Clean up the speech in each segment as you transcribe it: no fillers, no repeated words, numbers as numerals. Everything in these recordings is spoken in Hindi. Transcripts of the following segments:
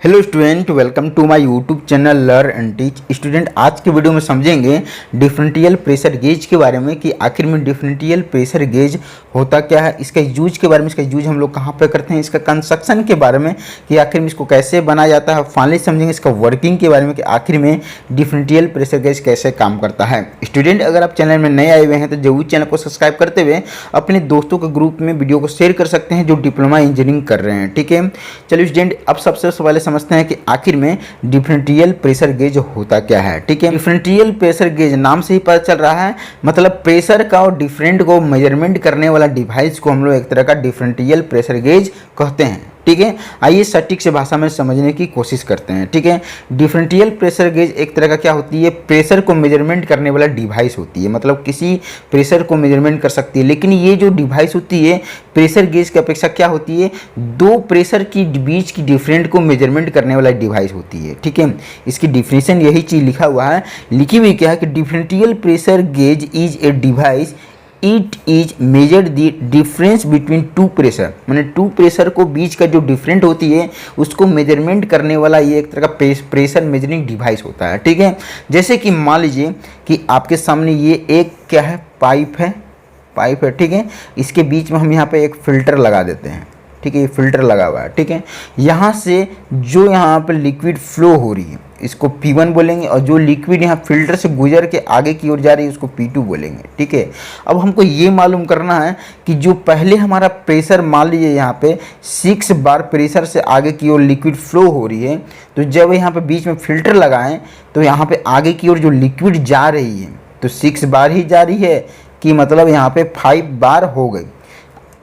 Hello student, welcome to my YouTube channel learn and teach. Student, आज के वीडियो में समझेंगे डिफरेंशियल प्रेशर गेज के बारे में कि आखिर में डिफरेंशियल प्रेशर गेज होता क्या है, इसका यूज के बारे में, इसका यूज हम लोग कहाँ पे करते हैं, इसका कंस्ट्रक्शन के बारे में कि आखिर में इसको कैसे बनाया जाता है। फाइनली समझेंगे इसका वर्किंग के बारे में कि आखिर में डिफरेंशियल प्रेशर गेज कैसे काम करता है। स्टूडेंट, अगर आप चैनल में नए आए हुए हैं तो जरूर चैनल को सब्सक्राइब करते हुए अपने दोस्तों के ग्रुप में वीडियो को शेयर कर सकते हैं जो डिप्लोमा इंजीनियरिंग कर रहे हैं। ठीक है, चलिए स्टूडेंट, अब सबसे पहले समझते हैं कि आखिर में डिफरेंशियल प्रेशर गेज होता क्या है। ठीक है, डिफरेंशियल प्रेशर गेज नाम से ही पता चल रहा है, मतलब प्रेशर का और डिफरेंट को मेजरमेंट करने वाला डिवाइस को हम लोग एक तरह का डिफरेंशियल प्रेशर गेज कहते हैं। ठीक है, आइए सटीक से भाषा में समझने की कोशिश करते हैं। ठीक है, डिफरेंशियल प्रेशर गेज एक तरह का क्या होती है, प्रेशर को मेजरमेंट करने वाला डिवाइस होती है, मतलब किसी प्रेशर को मेजरमेंट कर सकती है। लेकिन ये जो डिवाइस होती है प्रेशर गेज की अपेक्षा क्या होती है, दो प्रेशर की बीच की डिफरेंट को मेजरमेंट करने वाला डिवाइस होती है। ठीक है, इसकी डिफिनेशन यही चीज़ लिखा हुआ है, लिखी हुई क्या है कि differential pressure gauge is a device it is measure the difference between two pressure, मैंने टू प्रेशर को बीच का जो डिफरेंट होती है उसको मेजरमेंट करने वाला ये एक तरह का प्रेशर मेजरिंग डिवाइस होता है। ठीक है, जैसे कि मान लीजिए कि आपके सामने ये एक क्या है, पाइप है। ठीक है, इसके बीच में हम यहाँ पे एक फ़िल्टर लगा देते हैं। ठीक है, ये फ़िल्टर लगा हुआ है। ठीक है, यहाँ से जो यहाँ पे लिक्विड फ्लो हो रही है इसको P1 बोलेंगे, और जो लिक्विड यहाँ फिल्टर से गुजर के आगे की ओर जा रही है उसको P2 बोलेंगे। ठीक है, अब हमको ये मालूम करना है कि जो पहले हमारा प्रेशर, मान लीजिए यहाँ पे 6 बार प्रेशर से आगे की ओर लिक्विड फ्लो हो रही है, तो जब यहाँ पे बीच में फिल्टर लगाएं तो यहाँ पे आगे की ओर जो लिक्विड जा रही है तो 6 बार ही जा रही है कि मतलब यहाँ पे 5 बार हो गई।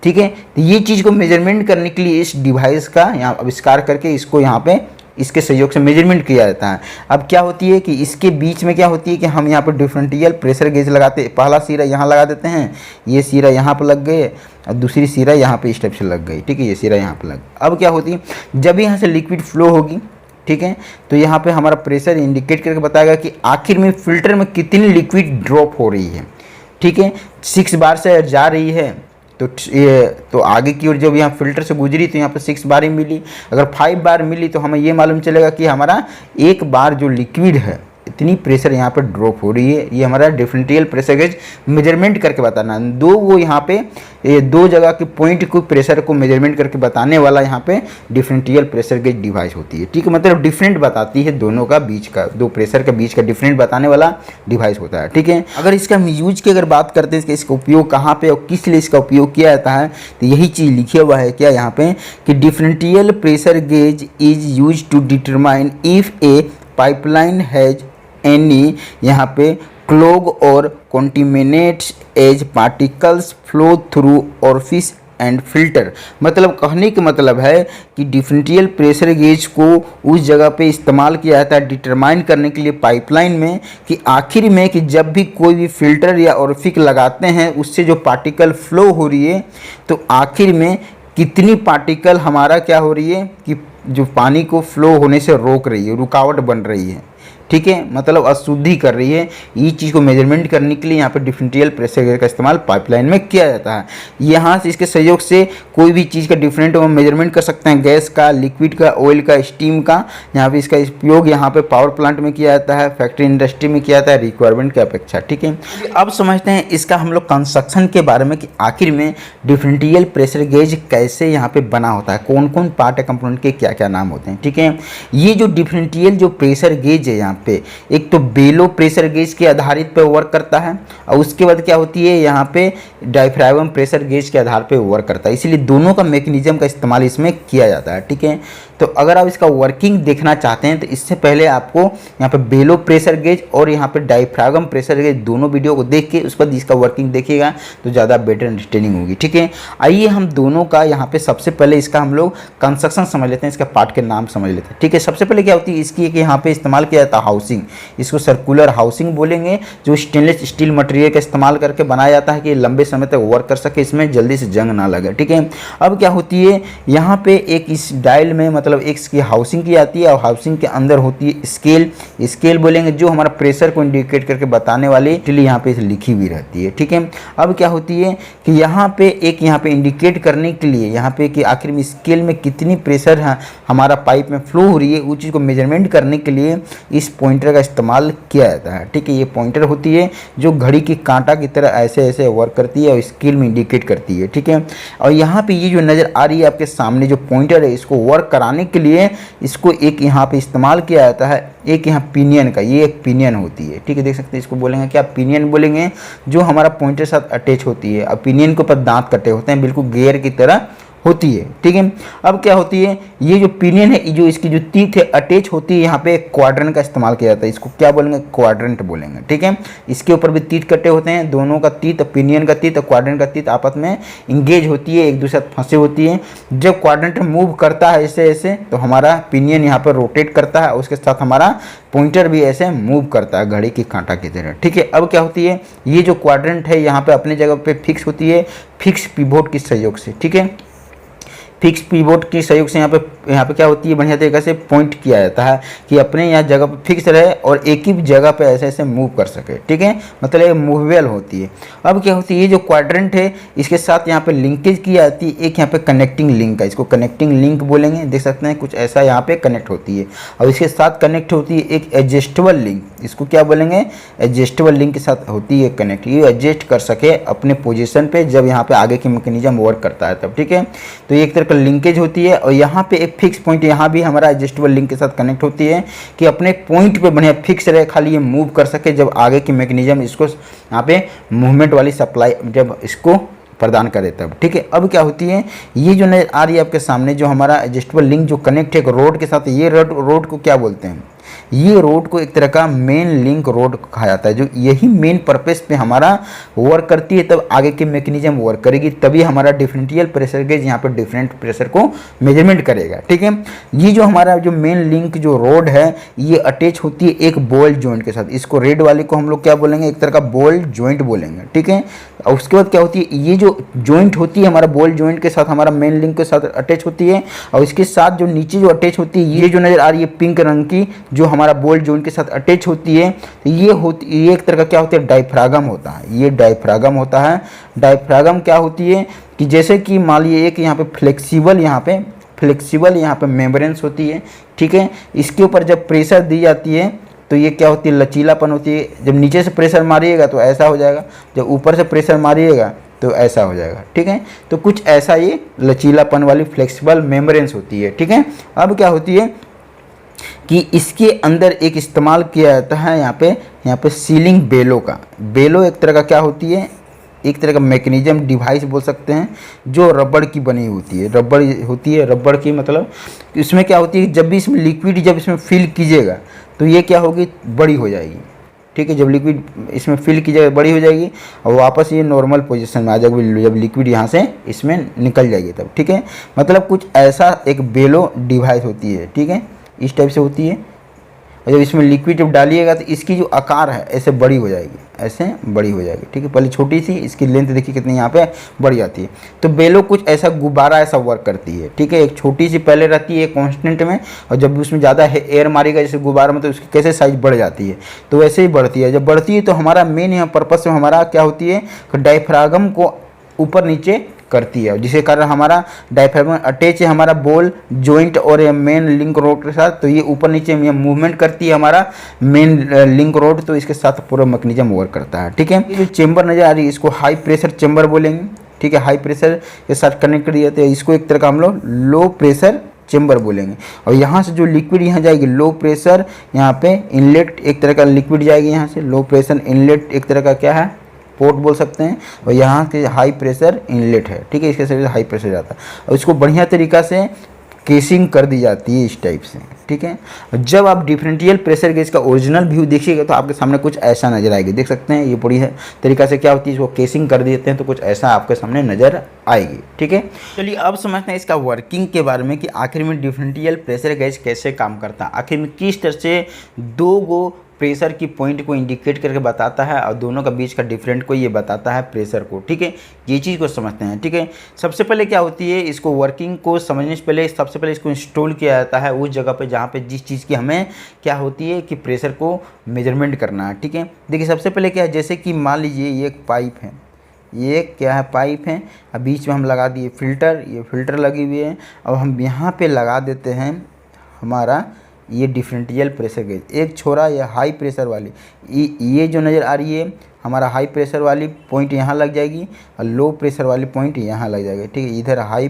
ठीक है, तो ये चीज़ को मेजरमेंट करने के लिए इस डिवाइस का यहाँ आविष्कार करके इसको यहाँ पे इसके सहयोग से मेजरमेंट किया जाता है। अब क्या होती है कि इसके बीच में क्या होती है कि हम यहाँ पर डिफरेंशियल प्रेशर गेज लगाते हैं। पहला सिरा यहाँ लगा देते हैं, ये सिरा यहाँ पर लग गए और दूसरी सिरा यहाँ पे इस टाइप से लग गई। ठीक है, ये सिरा यहाँ पर लग। अब क्या होती है, जब यहाँ से लिक्विड फ्लो होगी, ठीक है, तो यहाँ पे हमारा प्रेशर इंडिकेट करके बताएगा कि आखिर में फिल्टर में कितनी लिक्विड ड्रॉप हो रही है। ठीक है, 6 बार से जा रही है तो आगे की ओर जब यहाँ फिल्टर से गुजरी तो यहाँ पर 6 बार ही मिली। अगर 5 बार मिली तो हमें ये मालूम चलेगा कि हमारा एक बार जो लिक्विड है इतनी प्रेशर यहाँ पर ड्रॉप हो रही है। ये हमारा डिफरेंशियल प्रेशर गेज मेजरमेंट करके बताना, वो यहाँ पे ये दो जगह के पॉइंट को प्रेशर को मेजरमेंट करके बताने वाला यहाँ पे डिफरेंशियल प्रेशर गेज डिवाइस होती है। ठीक है, मतलब डिफरेंट बताती है, दोनों का बीच का, दो प्रेशर के बीच का डिफरेंट बताने वाला डिवाइस होता है। ठीक है, अगर इसका हम यूज की अगर बात करते हैं, इसका उपयोग कहाँ पे और किस लिए इसका उपयोग किया जाता है, तो यही चीज़ लिखा हुआ है क्या यहाँ पे कि differential pressure gauge is use to determine if a pipeline has any यहाँ पे क्लॉग और contaminates as particles flow through orifice and filter. मतलब कहने का मतलब है कि डिफरेंशियल प्रेशर गेज को उस जगह पे इस्तेमाल किया जाता है डिटरमाइन करने के लिए पाइपलाइन में कि आखिर में कि जब भी कोई भी फिल्टर या ऑरिफिस लगाते हैं उससे जो पार्टिकल फ्लो हो रही है तो आखिर में कितनी पार्टिकल हमारा क्या हो रही है कि जो पानी को फ्लो होने से रोक रही है, रुकावट बन रही है। ठीक है, मतलब अशुद्धि कर रही है। ये चीज़ को मेजरमेंट करने के लिए यहाँ पर डिफरेंशियल प्रेशर गेज का इस्तेमाल पाइपलाइन में किया जाता है। यहाँ से इसके सहयोग से कोई भी चीज़ का डिफरेंट हम मेजरमेंट कर सकते हैं, गैस का, लिक्विड का, ऑयल का, स्टीम का। यहाँ पे इसका उपयोग यहाँ पे पावर प्लांट में किया जाता है, फैक्ट्री इंडस्ट्री में किया जाता है रिक्वायरमेंट की अपेक्षा। ठीक है, अब समझते हैं इसका हम लोग कंस्ट्रक्शन के बारे में कि आखिर में डिफरेंशियल प्रेशर गेज कैसे यहाँ पे बना होता है, कौन कौन पार्ट है, कंपोनेंट के क्या क्या नाम होते हैं। ठीक है, ये जो डिफरेंशियल जो प्रेशर गेज है यहाँ पे एक तो बेलो प्रेशर गेज के आधारित पे वर्क करता है और उसके बाद क्या होती है यहाँ पे डायफ्रागम प्रेशर गेज के आधार पे वर्क करता है, इसलिए दोनों का मैकेनिज्म का इस्तेमाल इसमें किया जाता है। ठीक है, तो अगर आप इसका वर्किंग देखना चाहते हैं तो इससे पहले आपको यहाँ पे बेलो प्रेशर गेज और यहाँ पे डायफ्रागम प्रेशर गेज दोनों वीडियो को देख के उसके बाद इसका वर्किंग देखिएगा तो ज़्यादा बेटर अंडरस्टैंडिंग होगी। ठीक है, आइए हम दोनों का यहाँ पे सबसे पहले इसका हम लोग कंस्ट्रक्शन समझ लेते हैं, इसका पार्ट के नाम समझ लेते हैं। ठीक है, सबसे पहले क्या होती है इसकी कि यहाँ पे इस्तेमाल किया जाता है हाउसिंग, इसको सर्कुलर हाउसिंग बोलेंगे, जो स्टेनलेस स्टील मटेरियल का इस्तेमाल करके बनाया जाता है कि लंबे समय तक वर्क कर सके, इसमें जल्दी से जंग ना लगे। ठीक है, अब क्या होती है यहाँ पे एक इस डायल में मतलब मतलब एक इसकी हाउसिंग की आती है और हाउसिंग के अंदर होती है स्केल। स्केल बोलेंगे जो हमारा प्रेशर को इंडिकेट करके बताने वाली इसलिए यहाँ पे लिखी हुई रहती है, ठीक है। अब क्या होती है कि यहाँ पे इंडिकेट करने के लिए यहाँ पे कि आखिर में स्केल में कितनी प्रेशर है हमारा पाइप में फ्लो हो रही है, उस चीज़ को मेजरमेंट करने के लिए इस पॉइंटर का इस्तेमाल किया जाता है, ठीक है। ये पॉइंटर होती है जो घड़ी की कांटा की तरह ऐसे ऐसे वर्क करती है और स्केल में इंडिकेट करती है, ठीक है। और यहाँ पे ये जो नज़र आ रही है आपके सामने जो पॉइंटर है, इसको वर्क कराने के लिए इसको एक यहाँ पे इस्तेमाल किया जाता है, एक यहाँ पिनियन का, ये एक पिनियन होती है, ठीक है। देख सकते हैं, इसको बोलेंगे क्या, पिनियन बोलेंगे, जो हमारा पॉइंटर साथ अटैच होती है। अब पिनियन के ऊपर दांत कटे होते हैं, बिल्कुल गियर की तरह होती है, ठीक है। अब क्या होती है, ये जो पिनियन है, जो इसकी जो टीथ है अटैच होती है, यहाँ पे एक क्वाड्रेंट का इस्तेमाल किया जाता है, इसको क्या बोलेंगे, क्वाड्रेंट बोलेंगे, ठीक है। इसके ऊपर भी टीथ कटे होते हैं, दोनों का टीथ, पिनियन का टीथ और क्वाड्रेंट का टीथ आपस में इंगेज होती है, एक दूसरे से फंसे होती है। जब क्वाड्रेंट मूव करता है ऐसे ऐसे, तो हमारा पिनियन यहाँ पर रोटेट करता है, उसके साथ हमारा पॉइंटर भी ऐसे मूव करता है घड़ी की कांटा की तरह, ठीक है। अब क्या होती है, ये जो क्वाड्रेंट है यहाँ पे अपनी जगह पे फिक्स होती है, फिक्स पिवोट के सहयोग से, ठीक है। फिक्स पिवोट के सहयोग से यहाँ पे क्या होती है, बढ़िया तरीके से पॉइंट किया जाता है कि अपने यहाँ जगह पे फिक्स रहे और एक ही जगह पे ऐसे ऐसे मूव कर सके, ठीक है, मतलब मूवेबल होती है। अब क्या होती है, ये जो क्वाड्रेंट है इसके साथ यहाँ पे लिंकेज की जाती है, एक यहाँ पे कनेक्टिंग लिंक है, इसको कनेक्टिंग लिंक बोलेंगे, देख सकते हैं कुछ ऐसा यहाँ पे कनेक्ट होती है। और इसके साथ कनेक्ट होती है एक एडजस्टेबल लिंक, इसको क्या बोलेंगे, एडजस्टेबल लिंक के साथ होती है कनेक्ट, ये एडजस्ट कर सके अपने पोजिशन पे जब यहाँ पे आगे की मैकेनिज्म वर्क करता है तब, ठीक है। तो ये एक तरह का लिंकेज होती है। और यहाँ पे एक फिक्स पॉइंट यहाँ भी हमारा एडजस्टेबल लिंक के साथ कनेक्ट होती है कि अपने पॉइंट पे बढ़िया फिक्स रहे, खाली ये मूव कर सके जब आगे की मैकेनिज्म इसको यहाँ पे मूवमेंट वाली सप्लाई जब इसको प्रदान करे तब, ठीक है। अब क्या होती है, ये जो नजर आ रही है आपके सामने जो हमारा एडजस्टेबल लिंक जो कनेक्ट है एक रोड के साथ, ये रोड को क्या बोलते हैं, ये रोड को एक तरह का मेन लिंक रोड कहा जाता है, जो यही मेन पर्पस पे हमारा वर्क करती है, तब आगे के मैकेनिज्म वर्क करेगी, तभी हमारा डिफरेंशियल प्रेशर गेज यहाँ पे डिफरेंट प्रेशर को मेजरमेंट करेगा, ठीक है। ये जो हमारा जो मेन लिंक जो रोड है ये अटैच होती है एक बॉल जॉइंट के साथ, इसको रेड वाले को हम लोग क्या बोलेंगे, एक तरह का बॉल जॉइंट बोलेंगे, ठीक है। और उसके बाद क्या होती है, ये जो जॉइंट होती है हमारा बॉल जॉइंट के साथ हमारा मेन लिंक के साथ अटैच होती है, और इसके साथ जो नीचे जो अटैच होती है, ये जो नजर आ रही है पिंक रंग की जो हमारा बॉल जॉइंट के साथ अटैच होती है, तो ये एक तरह का क्या होता है, डायफ्रागम होता है, ये डायफ्रागम होता है। डायफ्रागम क्या होती है कि जैसे कि मान लीजिए एक यहाँ पे फ्लेक्सिबल यहाँ पे मेम्ब्रेन्स होती है, ठीक है। इसके ऊपर जब प्रेशर दी जाती है तो ये क्या होती है, लचीलापन होती है। जब नीचे से प्रेशर मारिएगा तो ऐसा हो जाएगा, जब ऊपर से प्रेशर मारिएगा तो ऐसा हो जाएगा, ठीक है। तो कुछ ऐसा ये लचीलापन वाली फ्लेक्सिबल मेम्ब्रेन्स होती है, ठीक है। अब क्या होती है कि इसके अंदर एक इस्तेमाल किया जाता है यहाँ पे सीलिंग बेलो का। बेलो एक तरह का क्या होती है, एक तरह का मैकेनिज्म डिवाइस बोल सकते हैं जो रबड़ की बनी होती है, रबड़ की मतलब इसमें क्या होती है, जब भी इसमें लिक्विड जब इसमें फिल कीजिएगा तो ये क्या होगी, बड़ी हो जाएगी, ठीक है। जब लिक्विड इसमें फिल की जगह बड़ी हो जाएगी और वापस ये नॉर्मल पोजीशन में आ जाएगी जब लिक्विड यहाँ से इसमें निकल जाएगी तब, ठीक है। मतलब कुछ ऐसा एक बेलो डिवाइस होती है, ठीक है, इस टाइप से होती है। और जब इसमें लिक्विड जब डालिएगा तो इसकी जो आकार है ऐसे बड़ी हो जाएगी, ऐसे बड़ी हो जाएगी, ठीक है। पहले छोटी सी, इसकी लेंथ देखिए कितनी यहाँ पे बड़ी आती है। तो बेलो कुछ ऐसा गुब्बारा ऐसा वर्क करती है, ठीक है। एक छोटी सी पहले रहती है कांस्टेंट में, और जब उसमें ज़्यादा एयर मारेगा जैसे गुब्बारा में तो उसकी कैसे साइज बढ़ जाती है, तो वैसे ही बढ़ती है। जब बढ़ती है तो हमारा मेन यहाँ पर्पस में हमारा क्या होती है, डायफ्रागम को ऊपर नीचे करती है, जिसके कारण हमारा डायफ्रागम अटैच है हमारा बॉल जॉइंट और मेन लिंक रोड के साथ, तो ये ऊपर नीचे मूवमेंट करती है हमारा मेन लिंक रोड, तो इसके साथ पूरा मैकेनिज्म वर्क करता है, ठीक है। ये जो चेंबर नजर आ रही है इसको हाई प्रेशर चेंबर बोलेंगे, ठीक है। हाई प्रेशर के साथ कनेक्ट कर जाते हैं, इसको एक तरह का हम लोग लो प्रेशर चेंबर बोलेंगे। और यहाँ से जो लिक्विड यहाँ जाएगी लो प्रेशर, यहाँ पे इनलेट एक तरह का लिक्विड जाएगी, यहाँ से लो प्रेशर इनलेट एक तरह का क्या है, पोर्ट बोल सकते हैं। और यहाँ के हाई प्रेशर इनलेट है, ठीक है, इसके से हाई प्रेशर जाता है और इसको बढ़िया तरीक़ा से केसिंग कर दी जाती है इस टाइप से, ठीक है। जब आप डिफरेंशियल प्रेशर गेज का ओरिजिनल व्यू देखिएगा तो आपके सामने कुछ ऐसा नजर आएगी, देख सकते हैं। ये बड़ी है तरीका से क्या होती है, इसको केसिंग कर देते हैं तो कुछ ऐसा आपके सामने नजर आएगी, ठीक है। चलिए अब समझते हैं इसका वर्किंग के बारे में कि आखिर में डिफरेंशियल प्रेशर गेज कैसे काम करता है, आखिर में किस तरह से दो गो प्रेशर की पॉइंट को इंडिकेट करके बताता है और दोनों का बीच का डिफरेंट को ये बताता है प्रेशर को। ठीक है, ये चीज़ को समझते हैं। ठीक है, सबसे पहले क्या होती है, इसको वर्किंग को समझने से पहले सबसे पहले इसको इंस्टॉल किया जाता है उस जगह पे जहाँ पे जिस चीज़ की हमें क्या होती है कि प्रेशर को मेजरमेंट करना है। ठीक है, देखिए सबसे पहले क्या है, जैसे कि मान लीजिए ये एक पाइप है, ये क्या है, पाइप है। अब बीच में हम लगा दिए फिल्टर, ये फिल्टर लगी हुई है। अब हम यहाँ पे लगा देते हैं हमारा ये डिफरेंशियल प्रेशर गेज। एक छोरा ये हाई प्रेशर वाली, ये जो नज़र आ रही है हमारा हाई प्रेशर वाली पॉइंट यहाँ लग जाएगी और लो प्रेशर वाली पॉइंट यहाँ लग जाएगी। ठीक है, इधर हाई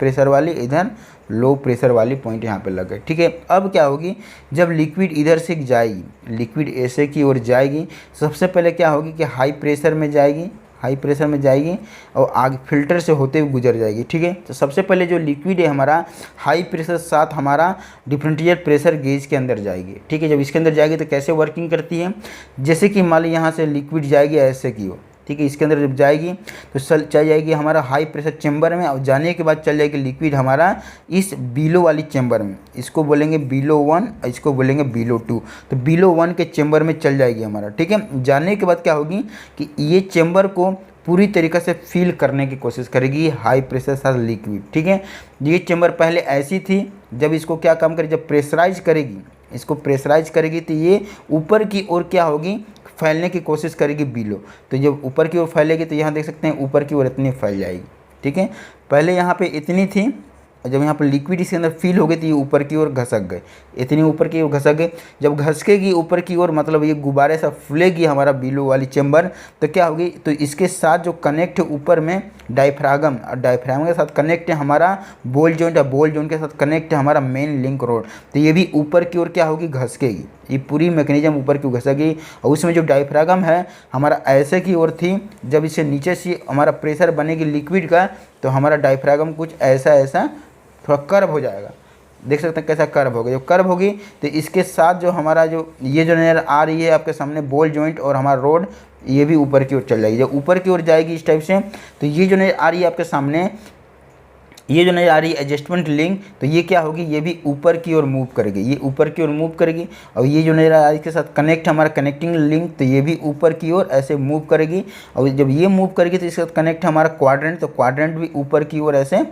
प्रेशर वाली, इधर लो प्रेशर वाली पॉइंट यहाँ पे लग गई। ठीक है, अब क्या होगी, जब लिक्विड इधर से जाएगी, लिक्विड ऐसे की ओर जाएगी, सबसे पहले क्या होगी कि हाई प्रेशर में जाएगी, हाई प्रेशर में जाएगी और आगे फिल्टर से होते हुए गुजर जाएगी। ठीक है, तो सबसे पहले जो लिक्विड है हमारा हाई प्रेशर साथ हमारा डिफरेंशियल प्रेशर गेज के अंदर जाएगी। ठीक है, जब इसके अंदर जाएगी तो कैसे वर्किंग करती है, जैसे कि मान ली यहाँ से लिक्विड जाएगी ऐसे की ओर। ठीक है, इसके अंदर जब जाएगी तो चल जाएगी हमारा हाई प्रेशर चैम्बर में, और जाने के बाद चल जाएगी लिक्विड हमारा इस बिलो वाली चैम्बर में, इसको बोलेंगे बिलो 1 और इसको बोलेंगे बिलो 2। तो बिलो 1 के चैम्बर में चल जाएगी हमारा। ठीक है, जाने के बाद क्या होगी कि ये चैम्बर को पूरी तरीक़े से फिल करने की कोशिश करेगी हाई प्रेशर साथ लिक्विड। ठीक है, ये चैम्बर पहले ऐसी थी, जब इसको क्या काम करेगी, जब प्रेशराइज करेगी, इसको प्रेशराइज करेगी तो ये ऊपर की ओर क्या होगी, फैलने की कोशिश करेगी बिलो। तो जब ऊपर की ओर फैलेगी तो यहाँ देख सकते हैं ऊपर की ओर इतनी फैल जाएगी। ठीक है, पहले यहाँ पे इतनी थी, और जब यहाँ पर लिक्विड इसके अंदर फील हो गई तो ये ऊपर की ओर घसक गए, इतनी ऊपर की ओर घसक गए। जब घसकेगी ऊपर की ओर मतलब ये गुब्बारे सा फूलेगी हमारा बिलो वाली चैम्बर, तो क्या होगी, तो इसके साथ जो कनेक्ट है ऊपर में डायफ्रागम, और डायफ्रागम के साथ कनेक्ट है हमारा बॉल जॉइंट, और बॉल जॉइंट के साथ कनेक्ट है हमारा मेन लिंक रोड। तो ये भी ऊपर की ओर क्या होगी, घसकेगी, ये पूरी मैकेनिज्म ऊपर की ओर घसकेगी। और उसमें जो डायफ्रागम है हमारा ऐसे की ओर थी, जब इसे नीचे से हमारा प्रेशर बनेगी लिक्विड का तो हमारा डायफ्रागम कुछ ऐसा ऐसा थोड़ा कर्व हो जाएगा। देख सकते हैं कैसा कर्व होगा, जब कर्व होगी तो इसके साथ जो हमारा जो ये जो नज़र आ रही है आपके सामने बॉल जॉइंट और हमारा रोड, ये भी ऊपर की ओर चल जाएगी। जब ऊपर की ओर जाएगी इस टाइप से, तो ये जो नज़र आ रही है आपके सामने, ये जो नज़र आ रही है एडजस्टमेंट लिंक, तो ये क्या होगी, ये भी ऊपर की ओर मूव करेगी, ये ऊपर की ओर मूव करेगी। और ये जो नज़र आ रही है इसके साथ कनेक्ट हमारा कनेक्टिंग लिंक, तो ये भी ऊपर की ओर ऐसे मूव करेगी। और जब ये मूव करेगी तो इसके साथ कनेक्ट हमारा क्वाड्रेंट, तो क्वाड्रेंट भी ऊपर की ओर ऐसे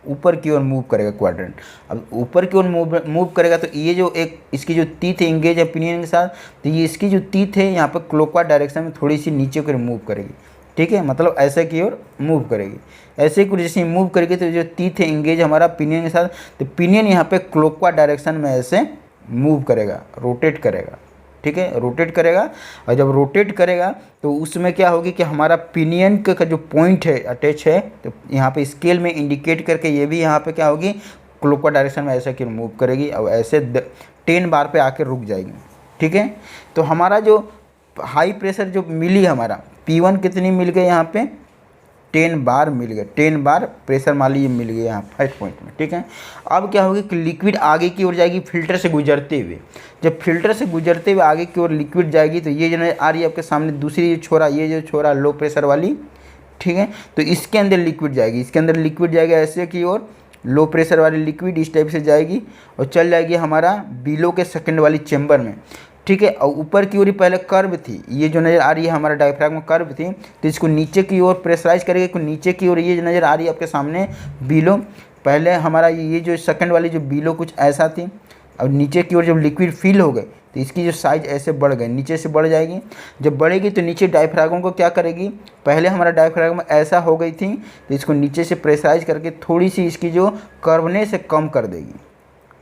ऊपर की ओर मूव करेगा क्वाड्रेंट। अब ऊपर की ओर मूव करेगा तो ये जो एक इसकी जो टीथ है इंगेज है पिनियन के साथ, तो ये इसकी जो टीथ है यहाँ पर क्लॉकवाइज डायरेक्शन में थोड़ी सी नीचे की ओर मूव करेगी। ठीक है, मतलब ऐसे की ओर मूव करेगी, ऐसे की जैसे मूव करेगी तो जो टीथ है इंगेज हमारा पिनियन के साथ, तो पिनियन यहाँ पे क्लॉकवाइज डायरेक्शन में ऐसे मूव करेगा, रोटेट करेगा। ठीक है, रोटेट करेगा। और जब रोटेट करेगा तो उसमें क्या होगी कि हमारा पिनियन का जो पॉइंट है अटैच है, तो यहाँ पे स्केल में इंडिकेट करके ये भी यहाँ पे क्या होगी, क्लॉकवाइज डायरेक्शन में ऐसे की मूव करेगी और ऐसे 10 बार पे आके रुक जाएगी। ठीक है, तो हमारा जो हाई प्रेशर जो मिली हमारा P1 कितनी मिल गई यहाँ पे, 10 बार मिल गए, 10 बार प्रेशर मान लीजिए मिल गया यहाँ 5 पॉइंट में। ठीक है, अब क्या होगी कि लिक्विड आगे की ओर जाएगी फिल्टर से गुजरते हुए। जब फिल्टर से गुजरते हुए आगे की ओर लिक्विड जाएगी तो ये जो आ रही है आपके सामने दूसरी जो छोरा, ये जो छोरा लो प्रेशर वाली, ठीक है, तो इसके अंदर लिक्विड जाएगी, इसके अंदर लिक्विड जाएगा ऐसे की ओर, लो प्रेशर वाली लिक्विड इस टाइप से जाएगी और चल जाएगी हमारा बिलो के सेकंड वाली चैम्बर में। ठीक है, और ऊपर की ओर ही पहले कर्व थी, ये जो नज़र आ रही है हमारा डायफ्रागम कर्व थी, तो इसको नीचे की ओर प्रेशराइज करेगी, नीचे की ओर ये जो नज़र आ रही है आपके सामने बिलो, पहले हमारा ये जो सेकंड वाली जो बिलो कुछ ऐसा थी, और नीचे की ओर जब लिक्विड फिल हो गए तो इसकी जो साइज ऐसे बढ़ गई, नीचे से बढ़ जाएगी। जब बढ़ेगी तो नीचे डायफ्रागम को क्या करेगी, पहले हमारा डायफ्रागम ऐसा हो गई थी तो इसको नीचे से प्रेशराइज करके थोड़ी सी इसकी जो कर्वनेस से कम कर देगी।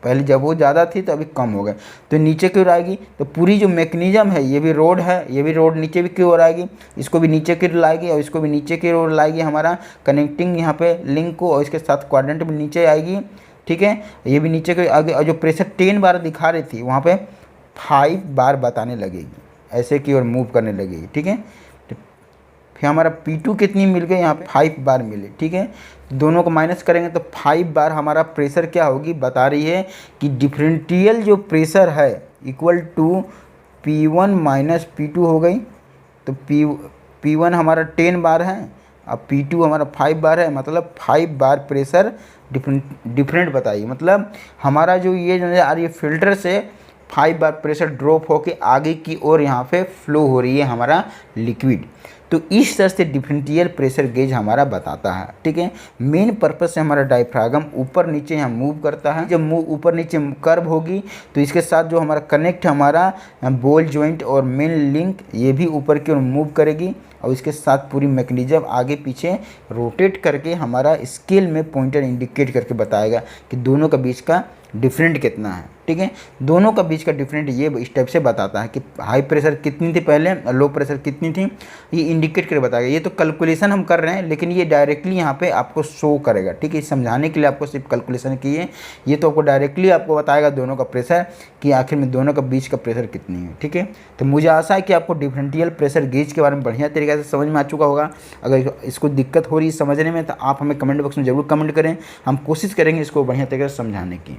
पहले जब वो ज़्यादा थी तो अभी कम हो गए, तो नीचे की ओर आएगी। तो पूरी जो मैकेनिज्म है, ये भी रोड है, ये भी रोड नीचे भी की ओर आएगी, इसको भी नीचे की ओर लाएगी और इसको भी नीचे की ओर लाएगी हमारा कनेक्टिंग यहाँ पे लिंक को, और इसके साथ क्वाड्रेंट भी नीचे आएगी। ठीक है, ये भी नीचे के आगे, और जो प्रेशर 10 बार दिखा रही थी वहाँ पे 5 बार बताने लगेगी, ऐसे की ओर मूव करने लगेगी। ठीक है, तो फिर हमारा P2 कितनी मिल गई, यहाँ पे 5 बार मिले। ठीक है, दोनों को माइनस करेंगे तो 5 बार हमारा प्रेशर क्या होगी, बता रही है कि डिफरेंशियल जो प्रेशर है equal to P1 minus P2 हो गई। तो P1 हमारा 10 बार है, अब P2 हमारा 5 बार है, मतलब 5 बार प्रेशर डिफरेंट बताइए। मतलब हमारा जो ये जो आ रही है फिल्टर से 5 बार प्रेशर ड्रॉप होके आगे की ओर यहाँ पे फ्लो हो रही है हमारा लिक्विड। तो इस तरह से डिफरेंशियल प्रेशर गेज हमारा बताता है। ठीक है, मेन पर्पज से हमारा डायफ्रागम ऊपर नीचे यहाँ मूव करता है। जब मूव ऊपर नीचे कर्व होगी तो इसके साथ जो हमारा कनेक्ट हमारा बॉल जॉइंट और मेन लिंक ये भी ऊपर की ओर मूव करेगी और इसके साथ पूरी मैकेनिज्म आगे पीछे रोटेट करके हमारा स्केल में पॉइंटर इंडिकेट करके बताएगा कि दोनों का बीच का डिफरेंट कितना है। ठीक है, दोनों का बीच का डिफरेंट ये इस टाइप से बताता है कि हाई प्रेशर कितनी थी पहले और लो प्रेशर कितनी थी, ये इंडिकेट करके बताएगा। ये तो कैलकुलेशन हम कर रहे हैं लेकिन ये डायरेक्टली यहाँ पे आपको शो करेगा। ठीक है, समझाने के लिए आपको सिर्फ कैलकुलेशन की है, ये तो आपको डायरेक्टली आपको बताएगा दोनों का प्रेशर कि आखिर में दोनों का बीच का प्रेशर कितनी है। ठीक है, तो मुझे आशा है कि आपको डिफरेंशियल प्रेशर गेज के बारे में बढ़िया तरीके से समझ में आ चुका होगा। अगर इसको दिक्कत हो रही है समझने में तो आप हमें कमेंट बॉक्स में ज़रूर कमेंट करें, हम कोशिश करेंगे इसको बढ़िया तरीके से समझाने की।